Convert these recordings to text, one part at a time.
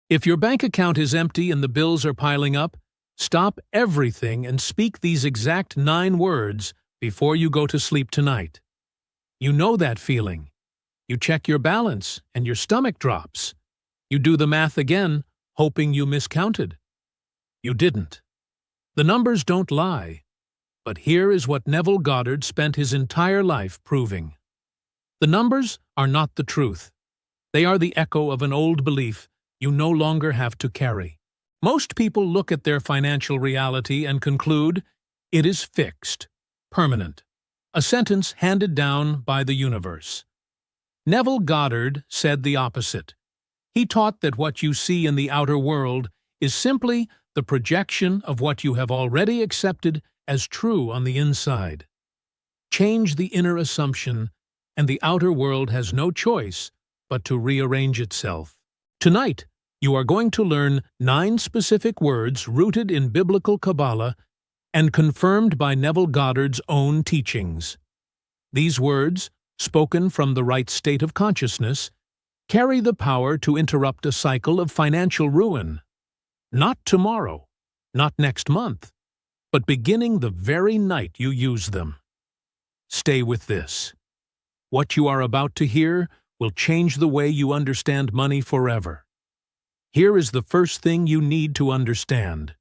If your bank account is empty and the bills are piling up, stop everything and speak these exact 9 words before you go to sleep tonight. You know that feeling. You check your balance and your stomach drops. You do the math again, hoping you miscounted. You didn't. The numbers don't lie. But here is what Neville Goddard spent his entire life proving. The numbers are not the truth. They are the echo of an old belief you no longer have to carry. Most people look at their financial reality and conclude it is fixed, permanent, a sentence handed down by the universe. Neville Goddard said the opposite. He taught that what you see in the outer world is simply the projection of what you have already accepted as true on the inside. Change the inner assumption, and the outer world has no choice but to rearrange itself. Tonight, you are going to learn 9 specific words rooted in biblical Kabbalah and confirmed by Neville Goddard's own teachings. These words, spoken from the right state of consciousness, carry the power to interrupt a cycle of financial ruin. Not tomorrow, not next month, but beginning the very night you use them. Stay with this. What you are about to hear will change the way you understand money forever. Here is the first thing you need to understand.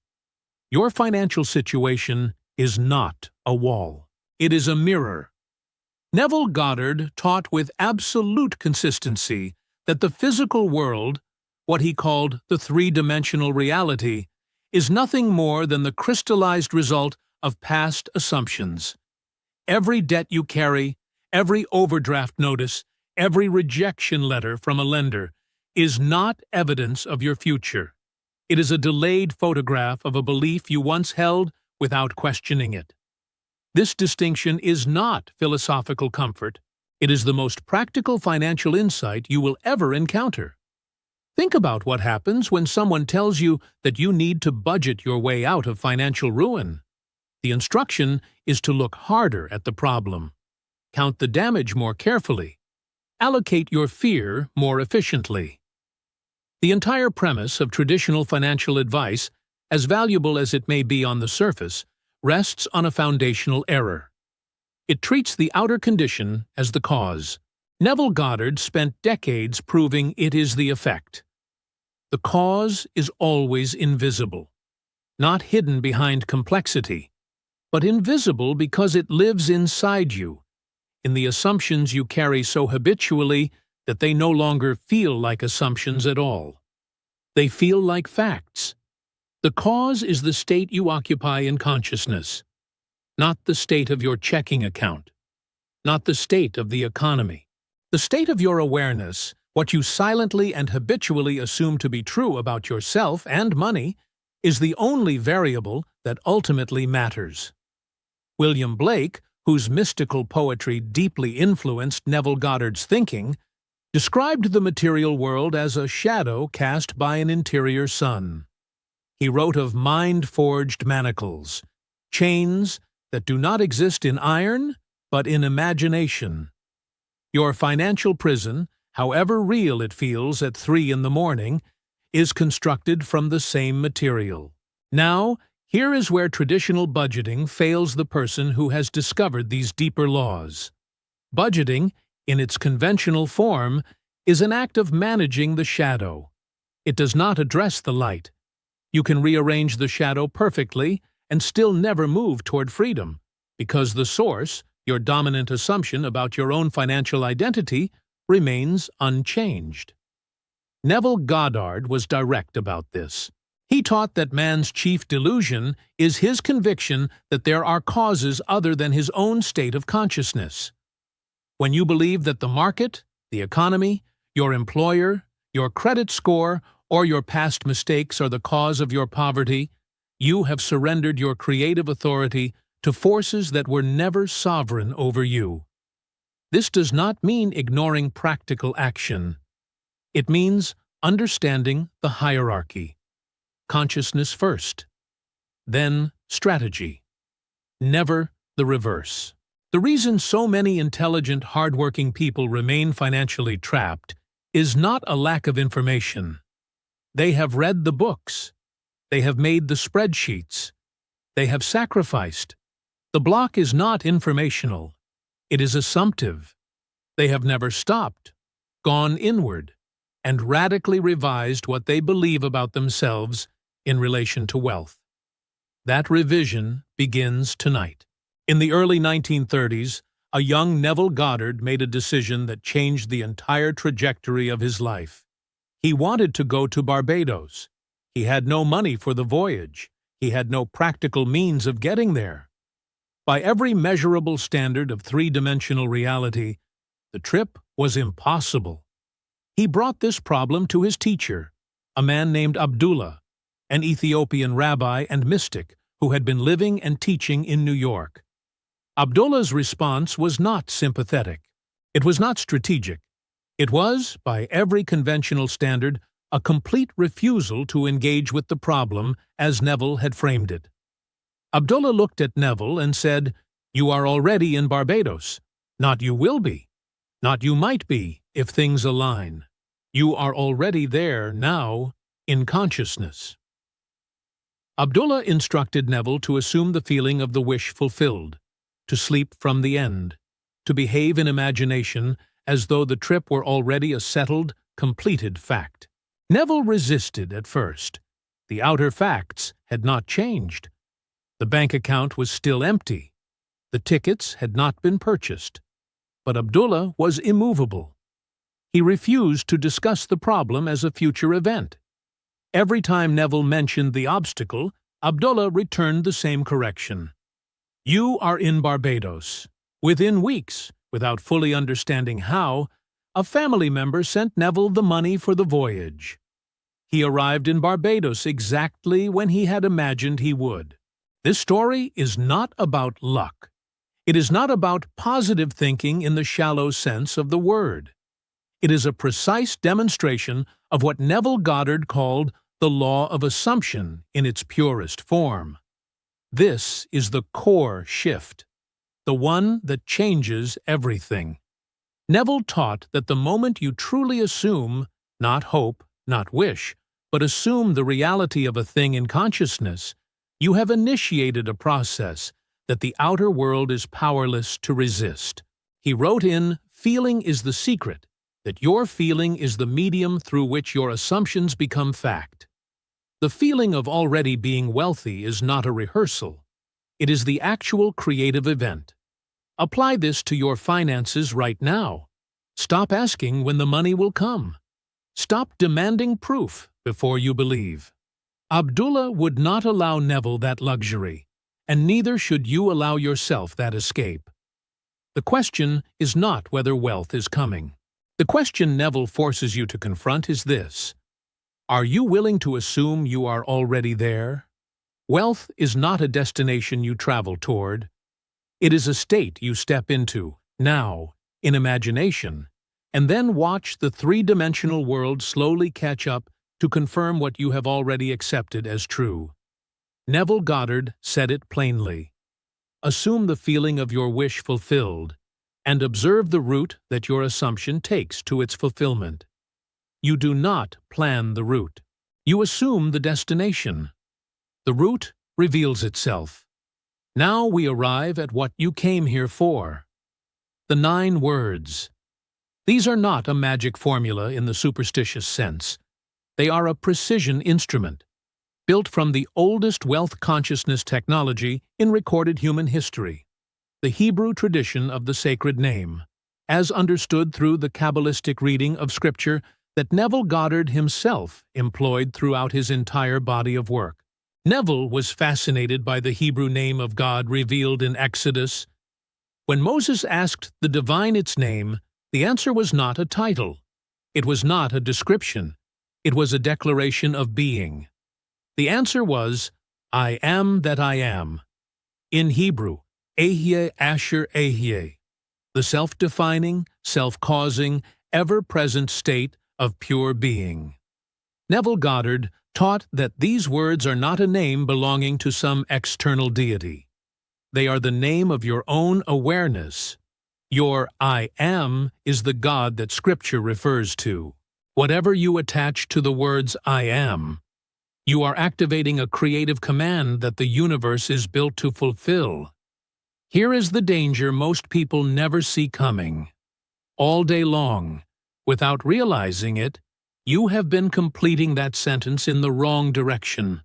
Your financial situation is not a wall. It is a mirror. Neville Goddard taught with absolute consistency that the physical world, what he called the 3-dimensional reality, is nothing more than the crystallized result of past assumptions. Every debt you carry, every overdraft notice, every rejection letter from a lender is not evidence of your future. It is a delayed photograph of a belief you once held without questioning it. This distinction is not philosophical comfort. It is the most practical financial insight you will ever encounter. Think about what happens when someone tells you that you need to budget your way out of financial ruin. The instruction is to look harder at the problem, count the damage more carefully, allocate your fear more efficiently. The entire premise of traditional financial advice, as valuable as it may be on the surface, rests on a foundational error. It treats the outer condition as the cause. Neville Goddard spent decades proving it is the effect. The cause is always invisible, not hidden behind complexity, but invisible because it lives inside you, in the assumptions you carry so habitually that they no longer feel like assumptions at all. They feel like facts. The cause is the state you occupy in consciousness, not the state of your checking account, not the state of the economy. The state of your awareness, what you silently and habitually assume to be true about yourself and money, is the only variable that ultimately matters. William Blake, whose mystical poetry deeply influenced Neville Goddard's thinking, described the material world as a shadow cast by an interior sun. He wrote of mind-forged manacles, chains that do not exist in iron, but in imagination. Your financial prison, however real it feels at 3 in the morning, is constructed from the same material. Now, here is where traditional budgeting fails the person who has discovered these deeper laws. Budgeting, in its conventional form, is an act of managing the shadow. It does not address the light. You can rearrange the shadow perfectly and still never move toward freedom, because the source, your dominant assumption about your own financial identity, remains unchanged. Neville Goddard was direct about this. He taught that man's chief delusion is his conviction that there are causes other than his own state of consciousness. When you believe that the market, the economy, your employer, your credit score, or your past mistakes are the cause of your poverty, you have surrendered your creative authority to forces that were never sovereign over you. This does not mean ignoring practical action. It means understanding the hierarchy. Consciousness first, then strategy. Never the reverse. The reason so many intelligent, hardworking people remain financially trapped is not a lack of information. They have read the books. They have made the spreadsheets. They have sacrificed. The block is not informational. It is assumptive. They have never stopped, gone inward, and radically revised what they believe about themselves in relation to wealth. That revision begins tonight. In the early 1930s, a young Neville Goddard made a decision that changed the entire trajectory of his life. He wanted to go to Barbados. He had no money for the voyage. He had no practical means of getting there. By every measurable standard of three-dimensional reality, the trip was impossible. He brought this problem to his teacher, a man named Abdullah, an Ethiopian rabbi and mystic who had been living and teaching in New York. Abdullah's response was not sympathetic. It was not strategic. It was, by every conventional standard, a complete refusal to engage with the problem as Neville had framed it. Abdullah looked at Neville and said, "You are already in Barbados. Not you will be. Not you might be, if things align. You are already there now, in consciousness." Abdullah instructed Neville to assume the feeling of the wish fulfilled, to sleep from the end, to behave in imagination as though the trip were already a settled, completed fact. Neville resisted at first. The outer facts had not changed. The bank account was still empty. The tickets had not been purchased. But Abdullah was immovable. He refused to discuss the problem as a future event. Every time Neville mentioned the obstacle, Abdullah returned the same correction. "You are in Barbados." Within weeks, without fully understanding how, a family member sent Neville the money for the voyage. He arrived in Barbados exactly when he had imagined he would. This story is not about luck. It is not about positive thinking in the shallow sense of the word. It is a precise demonstration of what Neville Goddard called the law of assumption in its purest form. This is the core shift, the one that changes everything. Neville taught that the moment you truly assume, not hope, not wish, but assume the reality of a thing in consciousness, you have initiated a process that the outer world is powerless to resist. He wrote in, "Feeling is the secret, that your feeling is the medium through which your assumptions become fact." The feeling of already being wealthy is not a rehearsal. It is the actual creative event. Apply this to your finances right now. Stop asking when the money will come. Stop demanding proof before you believe. Abdullah would not allow Neville that luxury, and neither should you allow yourself that escape. The question is not whether wealth is coming. The question Neville forces you to confront is this: are you willing to assume you are already there? Wealth is not a destination you travel toward. It is a state you step into, now, in imagination, and then watch the three-dimensional world slowly catch up to confirm what you have already accepted as true. Neville Goddard said it plainly. Assume the feeling of your wish fulfilled, and observe the route that your assumption takes to its fulfillment. You do not plan the route. You assume the destination. The route reveals itself. Now we arrive at what you came here for. The 9 words. These are not a magic formula in the superstitious sense. They are a precision instrument, built from the oldest wealth consciousness technology in recorded human history, the Hebrew tradition of the sacred name, as understood through the Kabbalistic reading of Scripture that Neville Goddard himself employed throughout his entire body of work. Neville was fascinated by the Hebrew name of God revealed in Exodus. When Moses asked the divine its name, the answer was not a title. It was not a description. It was a declaration of being. The answer was, "I am that I am." In Hebrew, Ehyeh Asher Ehyeh, the self-defining, self-causing, ever-present state of pure being. Neville Goddard taught that these words are not a name belonging to some external deity. They are the name of your own awareness. Your I am is the God that Scripture refers to. Whatever you attach to the words "I am," you are activating a creative command that the universe is built to fulfill. Here is the danger most people never see coming. All day long, without realizing it, you have been completing that sentence in the wrong direction.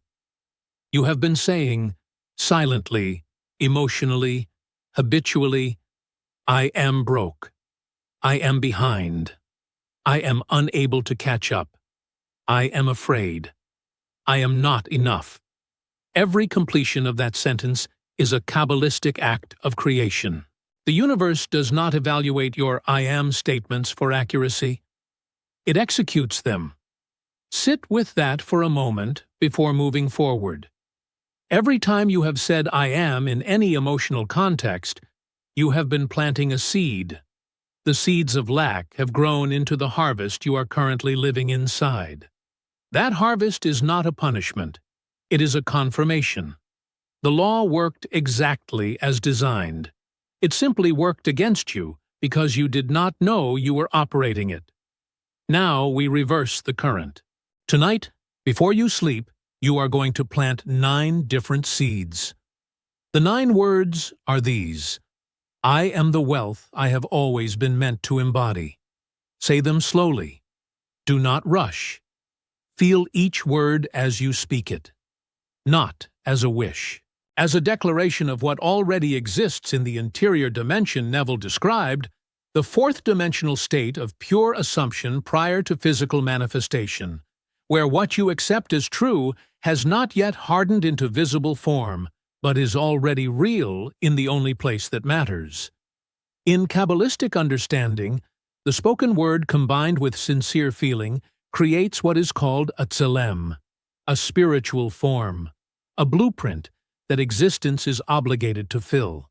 You have been saying, silently, emotionally, habitually, "I am broke. I am behind. I am unable to catch up. I am afraid. I am not enough." Every completion of that sentence is a Kabbalistic act of creation. The universe does not evaluate your "I am" statements for accuracy. It executes them. Sit with that for a moment before moving forward. Every time you have said "I am" in any emotional context, you have been planting a seed. The seeds of lack have grown into the harvest you are currently living inside. That harvest is not a punishment. It is a confirmation. The law worked exactly as designed. It simply worked against you because you did not know you were operating it. Now we reverse the current. Tonight, before you sleep, you are going to plant 9 different seeds. The 9 words are these: "I am the wealth I have always been meant to embody." Say them slowly. Do not rush. Feel each word as you speak it, not as a wish. As a declaration of what already exists in the interior dimension Neville described, the 4th dimensional state of pure assumption prior to physical manifestation, where what you accept as true has not yet hardened into visible form, but is already real in the only place that matters. In Kabbalistic understanding, the spoken word combined with sincere feeling creates what is called a tselem, a spiritual form, a blueprint that existence is obligated to fill.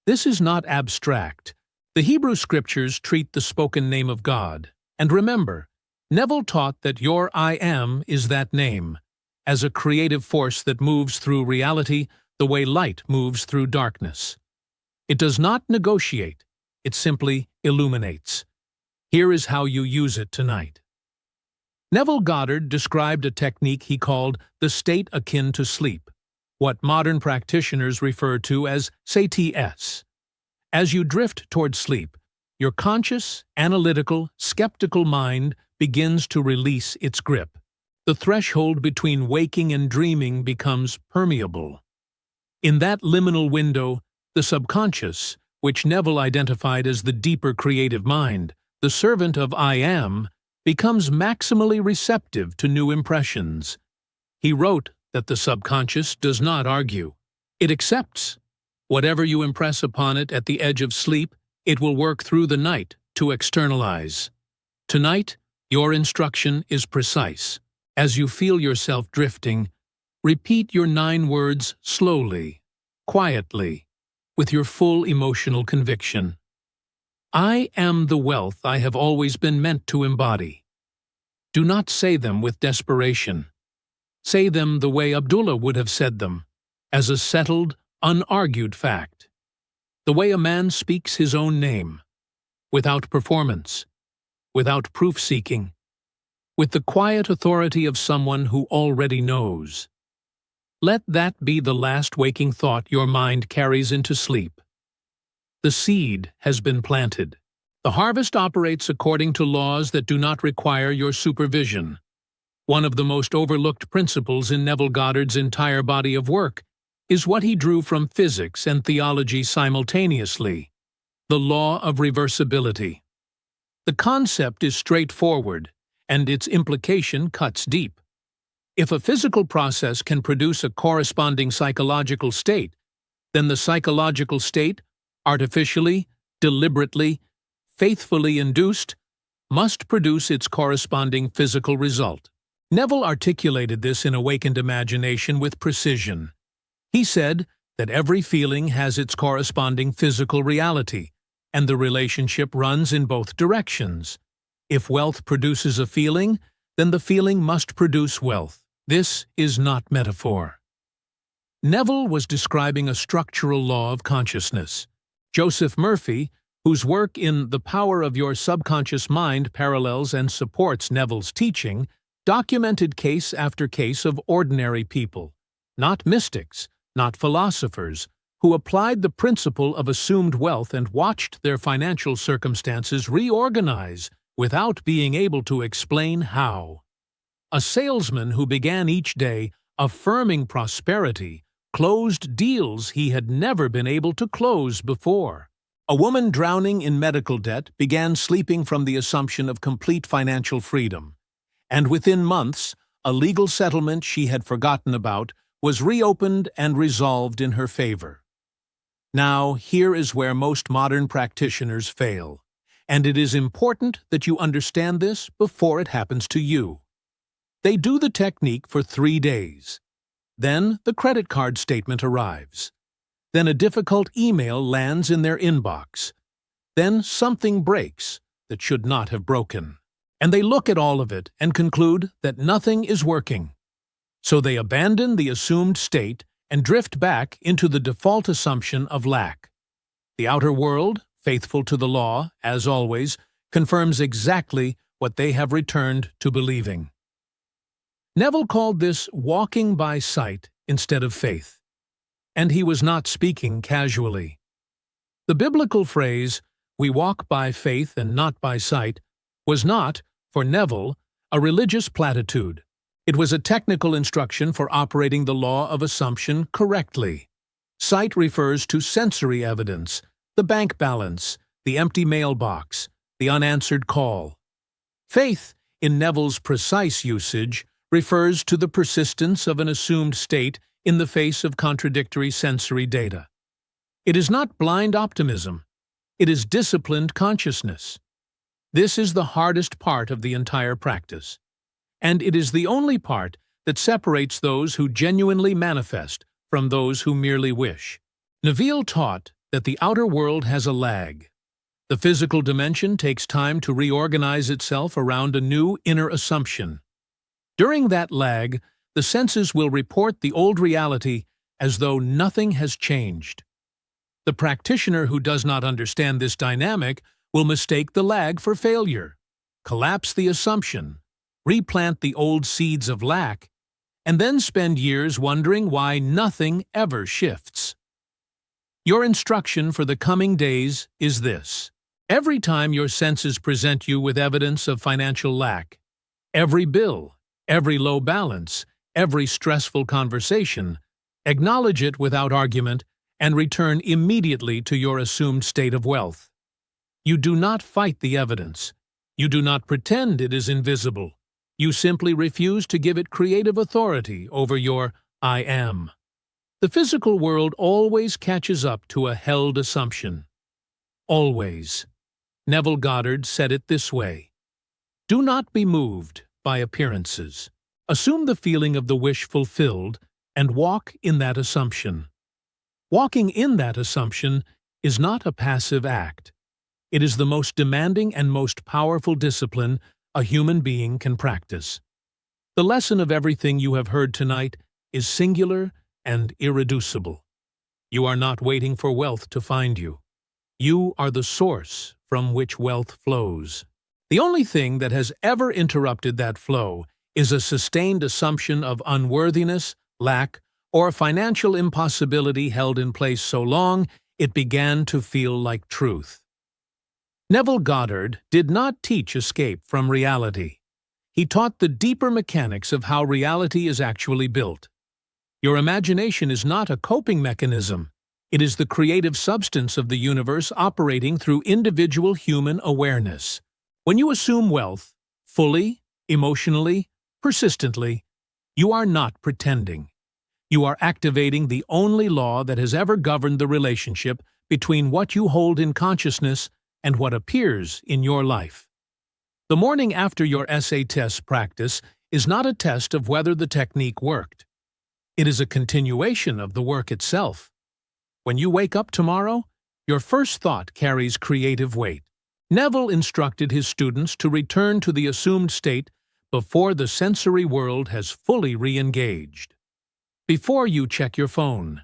This is not abstract. The Hebrew scriptures treat the spoken name of God. And remember, Neville taught that your "I am" is that name, as a creative force that moves through reality the way light moves through darkness. It does not negotiate, it simply illuminates. Here is how you use it tonight. Neville Goddard described a technique he called the state akin to sleep, what modern practitioners refer to as SATS. As you drift toward sleep, your conscious, analytical, skeptical mind begins to release its grip. The threshold between waking and dreaming becomes permeable. In that liminal window, the subconscious, which Neville identified as the deeper creative mind, the servant of "I am," becomes maximally receptive to new impressions. He wrote that the subconscious does not argue. It accepts. Whatever you impress upon it at the edge of sleep, it will work through the night to externalize. Tonight, your instruction is precise. As you feel yourself drifting, repeat your 9 words slowly, quietly, with your full emotional conviction. "I am the wealth I have always been meant to embody." Do not say them with desperation. Say them the way Abdullah would have said them, as a settled, unargued fact. The way a man speaks his own name, without performance, without proof-seeking, with the quiet authority of someone who already knows. Let that be the last waking thought your mind carries into sleep. The seed has been planted. The harvest operates according to laws that do not require your supervision. One of the most overlooked principles in Neville Goddard's entire body of work is what he drew from physics and theology simultaneously: the Law of Reversibility. The concept is straightforward, and its implication cuts deep. If a physical process can produce a corresponding psychological state, then the psychological state, artificially, deliberately, faithfully induced, must produce its corresponding physical result. Neville articulated this in Awakened Imagination with precision. He said that every feeling has its corresponding physical reality, and the relationship runs in both directions. If wealth produces a feeling, then the feeling must produce wealth. This is not metaphor. Neville was describing a structural law of consciousness. Joseph Murphy, whose work in The Power of Your Subconscious Mind parallels and supports Neville's teaching, documented case after case of ordinary people, not mystics, not philosophers, who applied the principle of assumed wealth and watched their financial circumstances reorganize without being able to explain how. A salesman who began each day affirming prosperity closed deals he had never been able to close before. A woman drowning in medical debt began sleeping from the assumption of complete financial freedom, and within months, a legal settlement she had forgotten about was reopened and resolved in her favor. Now, here is where most modern practitioners fail, and it is important that you understand this before it happens to you. They do the technique for 3 days. Then the credit card statement arrives. Then a difficult email lands in their inbox. Then something breaks that should not have broken. And they look at all of it and conclude that nothing is working. So they abandon the assumed state and drift back into the default assumption of lack. The outer world, faithful to the law, as always, confirms exactly what they have returned to believing. Neville called this walking by sight instead of faith. And he was not speaking casually. The biblical phrase, "we walk by faith and not by sight," was not, for Neville, a religious platitude. It was a technical instruction for operating the law of assumption correctly. Sight refers to sensory evidence, the bank balance, the empty mailbox, the unanswered call. Faith, in Neville's precise usage, refers to the persistence of an assumed state in the face of contradictory sensory data. It is not blind optimism. It is disciplined consciousness. This is the hardest part of the entire practice, and it is the only part that separates those who genuinely manifest from those who merely wish. Neville taught that the outer world has a lag. The physical dimension takes time to reorganize itself around a new inner assumption. During that lag, the senses will report the old reality as though nothing has changed. The practitioner who does not understand this dynamic will mistake the lag for failure, collapse the assumption, replant the old seeds of lack, and then spend years wondering why nothing ever shifts. Your instruction for the coming days is this. Every time your senses present you with evidence of financial lack, every bill, every low balance, every stressful conversation, acknowledge it without argument and return immediately to your assumed state of wealth. You do not fight the evidence. You do not pretend it is invisible. You simply refuse to give it creative authority over your I am. The physical world always catches up to a held assumption. Always. Neville Goddard said it this way. Do not be moved by appearances. Assume the feeling of the wish fulfilled and walk in that assumption. Walking in that assumption is not a passive act. It is the most demanding and most powerful discipline a human being can practice. The lesson of everything you have heard tonight is singular and irreducible. You are not waiting for wealth to find you. You are the source from which wealth flows. The only thing that has ever interrupted that flow is a sustained assumption of unworthiness, lack, or financial impossibility held in place so long it began to feel like truth. Neville Goddard did not teach escape from reality. He taught the deeper mechanics of how reality is actually built. Your imagination is not a coping mechanism. It is the creative substance of the universe operating through individual human awareness. When you assume wealth, fully, emotionally, persistently, you are not pretending. You are activating the only law that has ever governed the relationship between what you hold in consciousness and what appears in your life. The morning after your essay test practice is not a test of whether the technique worked. It is a continuation of the work itself. When you wake up tomorrow, your first thought carries creative weight. Neville instructed his students to return to the assumed state before the sensory world has fully re-engaged. Before you check your phone.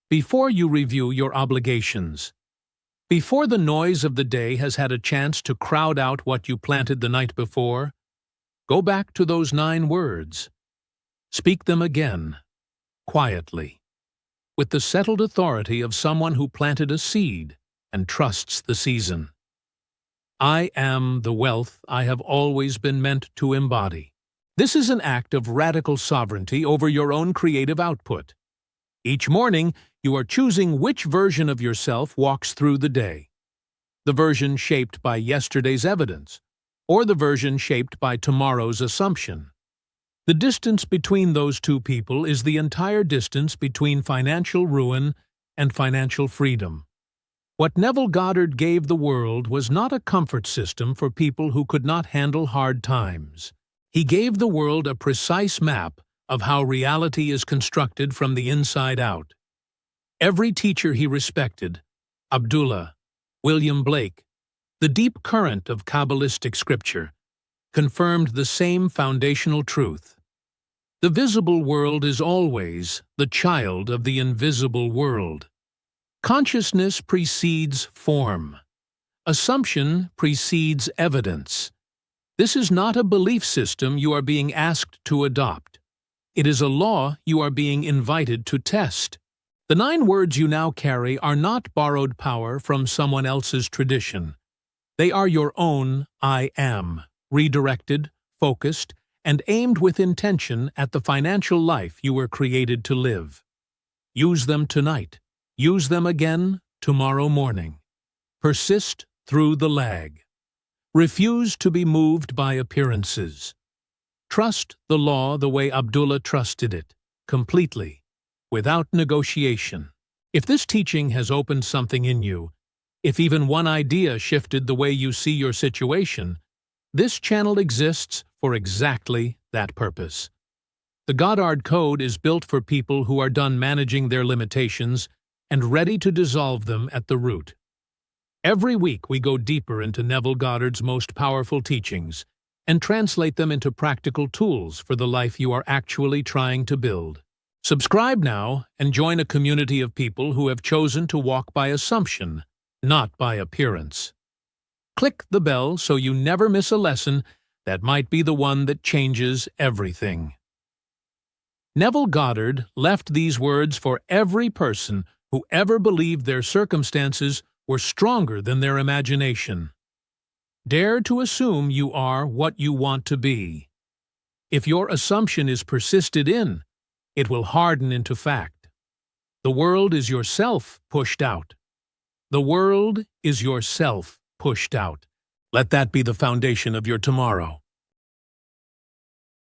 Before you review your obligations. Before the noise of the day has had a chance to crowd out what you planted the night before, go back to those 9 words. Speak them again, quietly, with the settled authority of someone who planted a seed and trusts the season. I am the wealth I have always been meant to embody. This is an act of radical sovereignty over your own creative output. Each morning, you are choosing which version of yourself walks through the day. The version shaped by yesterday's evidence, or the version shaped by tomorrow's assumption. The distance between those two people is the entire distance between financial ruin and financial freedom. What Neville Goddard gave the world was not a comfort system for people who could not handle hard times. He gave the world a precise map of how reality is constructed from the inside out. Every teacher he respected, Abdullah, William Blake, the deep current of Kabbalistic scripture, confirmed the same foundational truth. The visible world is always the child of the invisible world. Consciousness precedes form. Assumption precedes evidence. This is not a belief system you are being asked to adopt. It is a law you are being invited to test. The 9 words you now carry are not borrowed power from someone else's tradition. They are your own I am, redirected, focused, and aimed with intention at the financial life you were created to live. Use them tonight. Use them again tomorrow morning. Persist through the lag. Refuse to be moved by appearances. Trust the law the way Abdullah trusted it, completely, without negotiation. If this teaching has opened something in you, if even one idea shifted the way you see your situation, this channel exists for exactly that purpose. The Goddard Code is built for people who are done managing their limitations and ready to dissolve them at the root. Every week we go deeper into Neville Goddard's most powerful teachings and translate them into practical tools for the life you are actually trying to build. Subscribe now and join a community of people who have chosen to walk by assumption, not by appearance. Click the bell so you never miss a lesson that might be the one that changes everything. Neville Goddard left these words for every person who ever believed their circumstances were stronger than their imagination. Dare to assume you are what you want to be. If your assumption is persisted in, it will harden into fact. The world is yourself pushed out. The world is yourself pushed out. Let that be the foundation of your tomorrow.